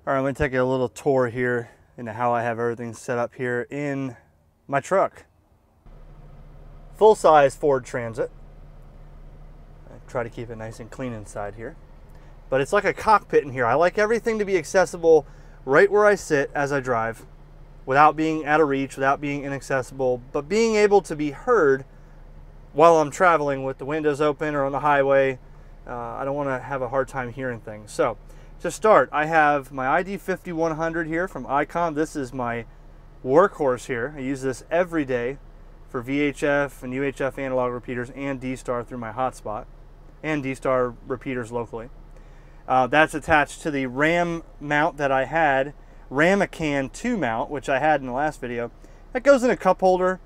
All right, I'm going to take a little tour here into how I have everything set up here in my truck. Full-size Ford Transit. I try to keep it nice and clean inside here. But it's like a cockpit in here. I like everything to be accessible right where I sit as I drive, without being out of reach, without being inaccessible, but being able to be heard while I'm traveling with the windows open or on the highway. I don't want to have a hard time hearing things. So to start, I have my ID 5100 here from Icom. This is my workhorse here. I use this every day for VHF and UHF analog repeaters and D-Star through my hotspot, and D-Star repeaters locally. That's attached to the RAM mount that I had, Ramacan 2 mount, which I had in the last video. That goes in a cup holder.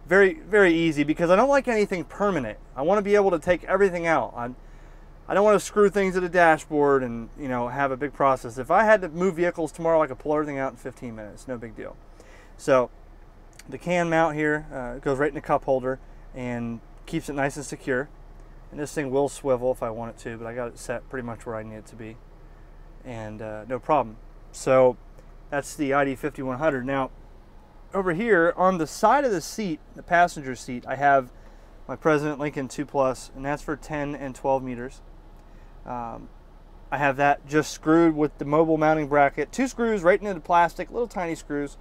Very, very easy, because I don't like anything permanent. I want to be able to take everything out. I don't want to screw things to the dashboard and, you know, have a big process. If I had to move vehicles tomorrow, I could pull everything out in 15 minutes. No big deal. So the can mount here goes right in the cup holder and keeps it nice and secure. And this thing will swivel if I want it to, but I got it set pretty much where I need it to be. And no problem. So that's the ID 5100. Now, over here on the side of the seat, the passenger seat, I have my President Lincoln 2 Plus, and that's for 10 and 12 meters. I have that just screwed with the mobile mounting bracket. 2 screws right into the plastic, little tiny screws.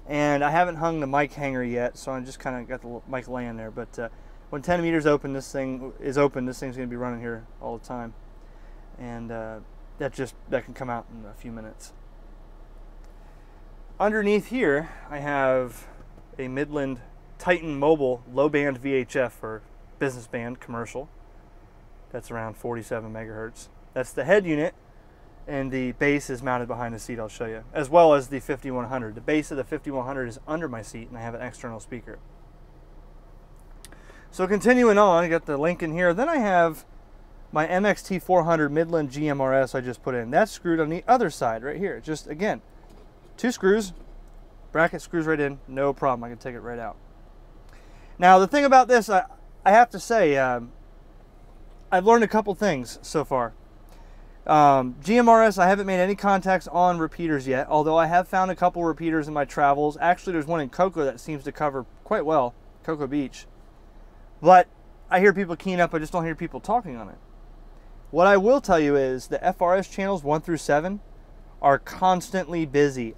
And I haven't hung the mic hanger yet, so I just kind of got the mic laying there. But when 10 meters open, this thing is open. This thing's going to be running here all the time. And that can come out in a few minutes. Underneath here, I have a Midland Titan Mobile low band VHF for business band commercial. That's around 47 megahertz. That's the head unit, and the base is mounted behind the seat, I'll show you, as well as the 5100. The base of the 5100 is under my seat, and I have an external speaker. So continuing on, I got the Lincoln here. Then I have my MXT 400 Midland GMRS I just put in. That's screwed on the other side right here. Just, again, 2 screws, bracket screws right in, no problem. I can take it right out. Now, the thing about this, I have to say, I've learned a couple things so far. GMRS, I haven't made any contacts on repeaters yet, although I have found a couple repeaters in my travels. Actually, there's one in Cocoa that seems to cover quite well, Cocoa Beach. But I hear people keying up, I just don't hear people talking on it. What I will tell you is the FRS channels 1 through 7 are constantly busy.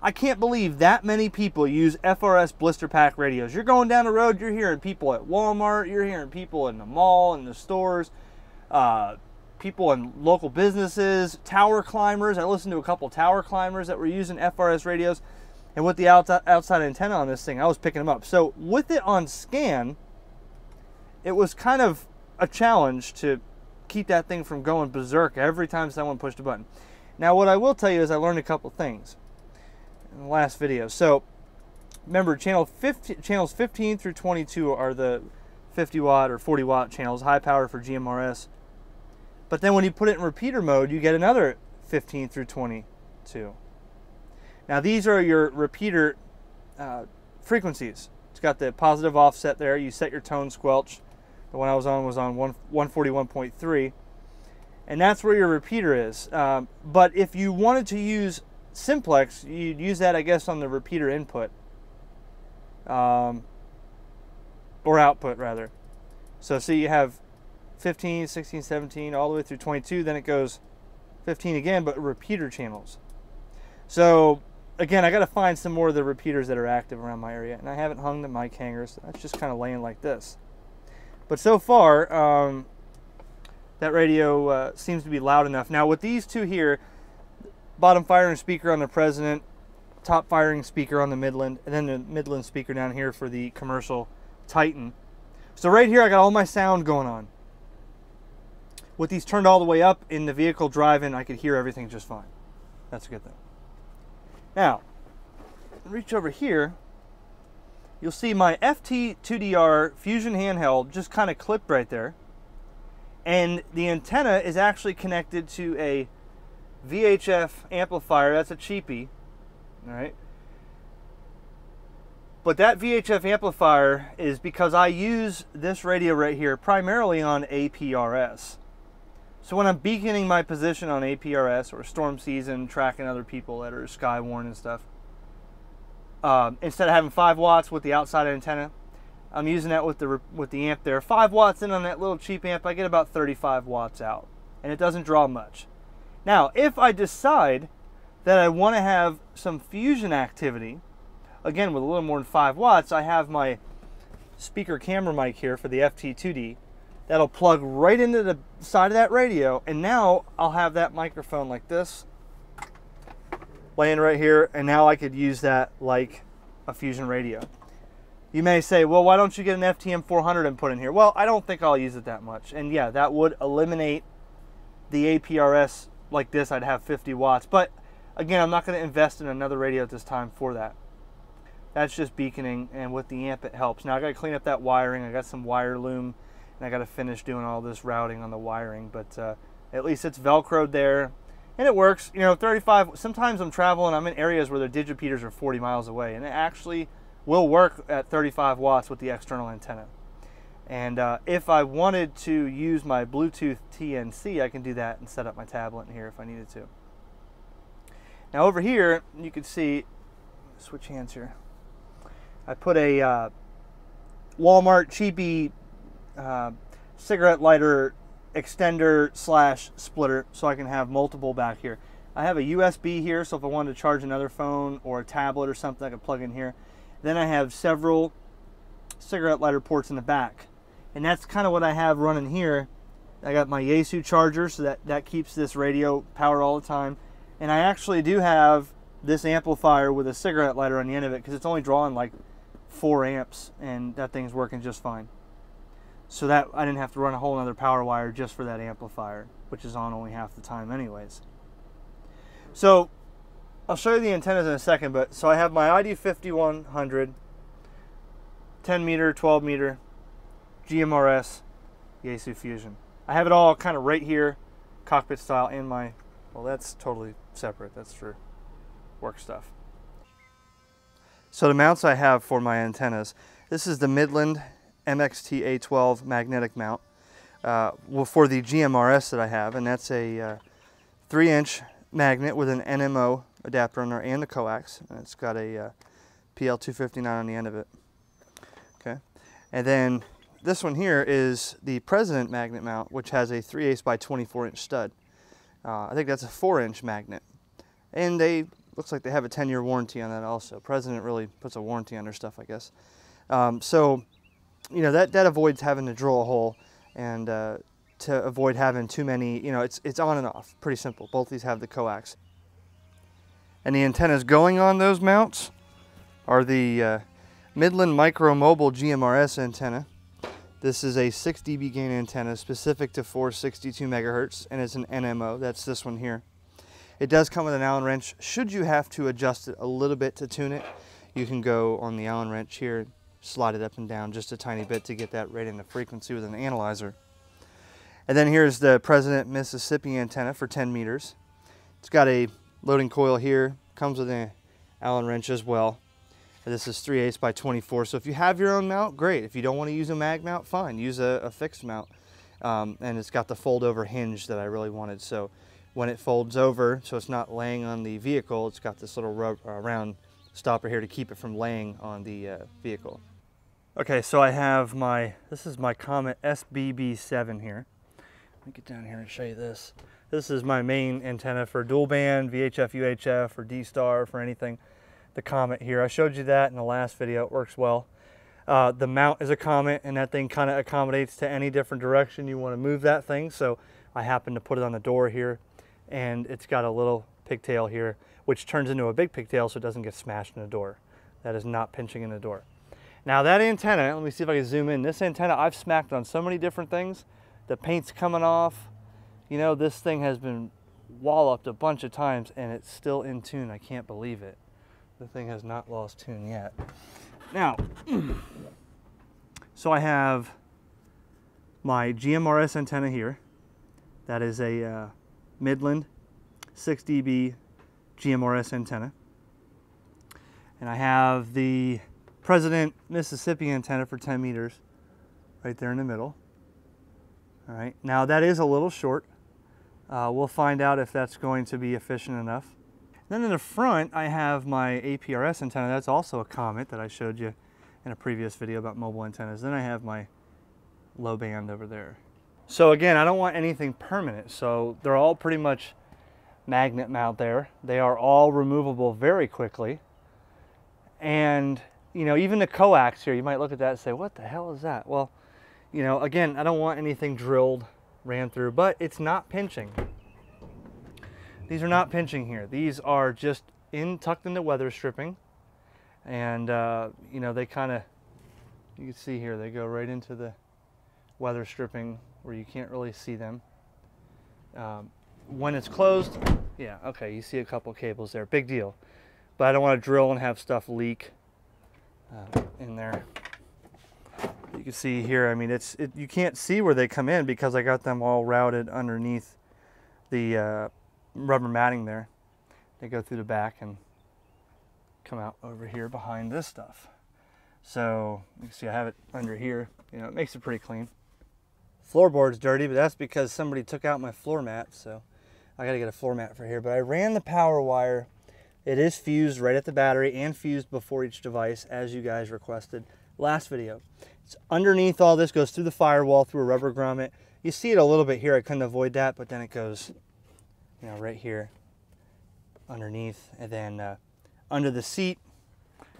I can't believe that many people use FRS blister pack radios. You're going down the road, you're hearing people at Walmart, you're hearing people in the mall, in the stores, people in local businesses, tower climbers. I listened to a couple tower climbers that were using FRS radios, and with the outside antenna on this thing, I was picking them up. So with it on scan, it was kind of a challenge to keep that thing from going berserk every time someone pushed a button. Now, what I will tell you is I learned a couple things in the last video. So remember, channels 15 through 22 are the 50 watt or 40 watt channels, high power for GMRS. But then when you put it in repeater mode, you get another 15 through 22. Now these are your repeater frequencies. It's got the positive offset there. You set your tone squelch. The one I was on 141.3. And that's where your repeater is. But if you wanted to use simplex, you'd use that, I guess, on the repeater input. Or output, rather. So see, you have 15, 16, 17, all the way through 22. Then it goes 15 again, but repeater channels. So, again, I got to find some more of the repeaters that are active around my area. And I haven't hung the mic hangers. That's just kind of laying like this. But so far, that radio seems to be loud enough. Now, with these two here, bottom firing speaker on the President, top firing speaker on the Midland, and then the Midland speaker down here for the commercial Titan. So right here, I got all my sound going on. With these turned all the way up in the vehicle driving, I could hear everything just fine. That's a good thing. Now, reach over here, you'll see my FT2DR Fusion handheld just kind of clipped right there. And the antenna is actually connected to a VHF amplifier. That's a cheapie, all right? But that VHF amplifier is because I use this radio right here primarily on APRS. So when I'm beaconing my position on APRS or storm season, tracking other people that are skywarn and stuff, instead of having 5 watts with the outside antenna, I'm using that with the amp there. 5 watts in on that little cheap amp, I get about 35 watts out, and it doesn't draw much. Now, if I decide that I want to have some fusion activity, again with a little more than 5 watts, I have my speaker camera mic here for the FT2D. That'll plug right into the side of that radio, and now I'll have that microphone like this, laying right here, and now I could use that like a fusion radio. You may say, well, why don't you get an FTM 400 and put in here? Well, I don't think I'll use it that much. And yeah, that would eliminate the APRS like this. I'd have 50 watts. But again, I'm not going to invest in another radio at this time for that. That's just beaconing, and with the amp it helps. Now I got to clean up that wiring. I got some wire loom, and I got to finish doing all this routing on the wiring. But at least it's Velcroed there, and it works. You know, 35. Sometimes I'm traveling. I'm in areas where the digipeaters are 40 miles away, and it actually will work at 35 watts with the external antenna. And if I wanted to use my Bluetooth TNC, I can do that and set up my tablet in here if I needed to. Now over here, you can see, switch hands here. I put a Walmart cheapy cigarette lighter extender slash splitter so I can have multiple back here. I have a USB here, so if I wanted to charge another phone or a tablet or something, I could plug in here. Then I have several cigarette lighter ports in the back. And that's kind of what I have running here. I got my Yaesu charger, so that keeps this radio powered all the time. And I actually do have this amplifier with a cigarette lighter on the end of it, because it's only drawing like 4 amps, and that thing's working just fine. So that I didn't have to run a whole other power wire just for that amplifier, which is on only half the time anyways. So I'll show you the antennas in a second, but so I have my ID5100, 10 meter, 12 meter, GMRS, Yaesu Fusion. I have it all kind of right here, cockpit style, and my, well, that's totally separate. That's for work stuff. So the mounts I have for my antennas, this is the Midland MXT A12 magnetic mount for the GMRS that I have, and that's a 3-inch magnet with an NMO adapter on there and the coax, and it's got a PL259 on the end of it. Okay, and then this one here is the President magnet mount, which has a 3/8 by 24-inch stud. I think that's a 4-inch magnet, and they looks like they have a 10-year warranty on that also. President really puts a warranty on their stuff, I guess. So you know, that avoids having to drill a hole, and to avoid having too many, you know, it's on and off, pretty simple. Both these have the coax. And the antennas going on those mounts are the Midland Micro Mobile GMRS antenna. This is a 6 dB gain antenna specific to 462 megahertz, and it's an NMO. That's this one here. It does come with an Allen wrench. Should you have to adjust it a little bit to tune it, you can go on the Allen wrench here, slide it up and down just a tiny bit to get that right into frequency with an analyzer. And then here's the President Mississippi antenna for 10 meters. It's got a loading coil here, comes with an Allen wrench as well. And this is 3/8 by 24, so if you have your own mount, great. If you don't want to use a mag mount, fine, use a fixed mount. And it's got the fold over hinge that I really wanted, so when it folds over, so it's not laying on the vehicle, it's got this little round stopper here to keep it from laying on the vehicle. Okay, so I have this is my Comet SBB7 here. Let me get down here and show you this. This is my main antenna for dual band, VHF, UHF, or D-Star, for anything. The Comet here. I showed you that in the last video. It works well. The mount is a Comet, and that thing kind of accommodates to any different direction you want to move that thing. So I happen to put it on the door here, and it's got a little pigtail here, which turns into a big pigtail so it doesn't get smashed in the door. That is not pinching in the door. Now that antenna, let me see if I can zoom in. This antenna I've smacked on so many different things. The paint's coming off. You know, this thing has been walloped a bunch of times, and it's still in tune. I can't believe it. The thing has not lost tune yet. Now, so I have my GMRS antenna here. That is a Midland 6 dB GMRS antenna. And I have the President Mississippi antenna for 10 meters right there in the middle. All right, now that is a little short. We'll find out if that's going to be efficient enough. Then in the front, I have my APRS antenna. That's also a Comet that I showed you in a previous video about mobile antennas. Then I have my low band over there. So again, I don't want anything permanent. So they're all pretty much magnet mount there. They are all removable very quickly. And, you know, even the coax here, you might look at that and say, what the hell is that? Well, you know, again, I don't want anything drilled, ran through, but it's not pinching. These are not pinching here. These are just tucked into weather stripping. And, you know, they kind of, you can see here, they go right into the weather stripping where you can't really see them. When it's closed, yeah, okay, you see a couple cables there, big deal. But I don't want to drill and have stuff leak in there. You can see here, I mean, you can't see where they come in because I got them all routed underneath the rubber matting there. They go through the back and come out over here behind this stuff. So you can see I have it under here. You know, it makes it pretty clean. Floorboard's dirty, but that's because somebody took out my floor mat, so I got to get a floor mat for here. But I ran the power wire. It is fused right at the battery and fused before each device, as you guys requested last video. It's underneath all this, goes through the firewall, through a rubber grommet. You see it a little bit here. I couldn't avoid that, but then it goes, you know, right here underneath, and then under the seat,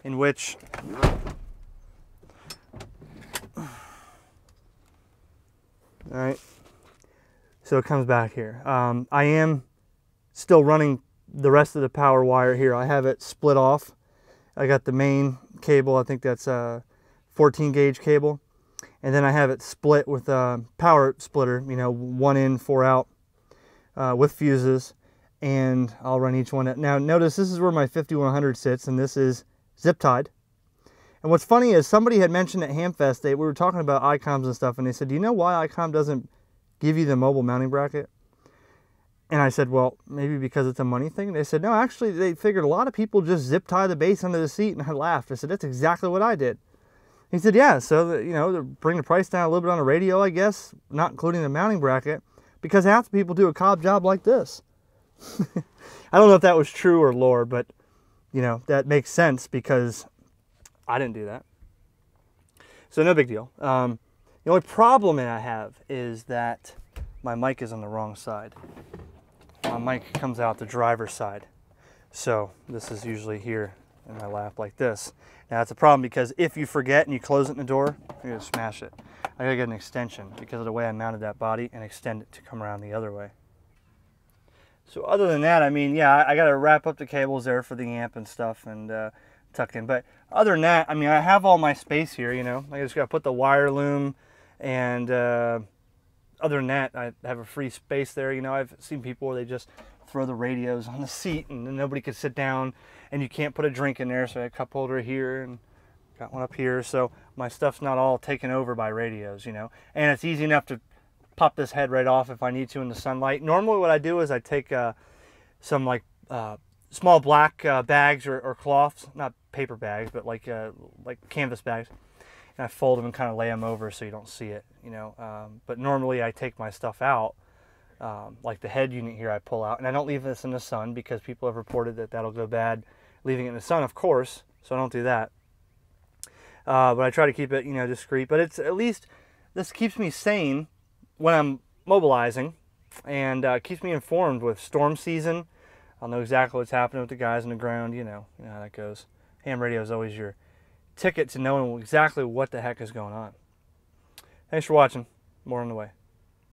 in which all right, so it comes back here. I am still running the rest of the power wire here. I have it split off. I got the main cable, I think that's a 14 gauge cable, and then I have it split with a power splitter, you know, 1 in, 4 out, with fuses, and I'll run each one. Now notice this is where my 5100 sits, and this is zip tied. And what's funny is somebody had mentioned at HamFest, we were talking about ICOMs and stuff, and they said, do you know why ICOM doesn't give you the mobile mounting bracket? And I said, well, maybe because it's a money thing. They said, no, actually, they figured a lot of people just zip tie the base under the seat, and I laughed. I said, that's exactly what I did. He said, yeah, so, you know, to bring the price down a little bit on a radio, I guess, not including the mounting bracket, because half the people do a cob job like this. I don't know if that was true or lore, but, you know, that makes sense because I didn't do that. So no big deal. The only problem that I have is that my mic is on the wrong side. My mic comes out the driver's side. So this is usually here in my lap like this. Now that's a problem because if you forget and you close it in the door, you're gonna smash it. I gotta get an extension because of the way I mounted that body and extend it to come around the other way. So other than that, I mean, yeah, I gotta wrap up the cables there for the amp and stuff and tuck in. But other than that, I mean, I have all my space here, you know. I just gotta put the wire loom, and other than that, I have a free space there. You know, I've seen people where they just throw the radios on the seat and then nobody could sit down, and you can't put a drink in there. So I have a cup holder here and got one up here. So my stuff's not all taken over by radios, you know. And it's easy enough to pop this head right off if I need to in the sunlight. Normally what I do is I take some like small black bags or cloths, not paper bags, but like canvas bags, and I fold them and kind of lay them over so you don't see it, you know. But normally I take my stuff out, like the head unit here I pull out, and I don't leave this in the sun because people have reported that that'll go bad leaving it in the sun, of course, so I don't do that. But I try to keep it, you know, discreet. But it's at least, this keeps me sane when I'm mobilizing, and keeps me informed with storm season. I'll know exactly what's happening with the guys on the ground, you know how that goes. Ham radio is always your ticket to knowing exactly what the heck is going on. Thanks for watching. More on the way.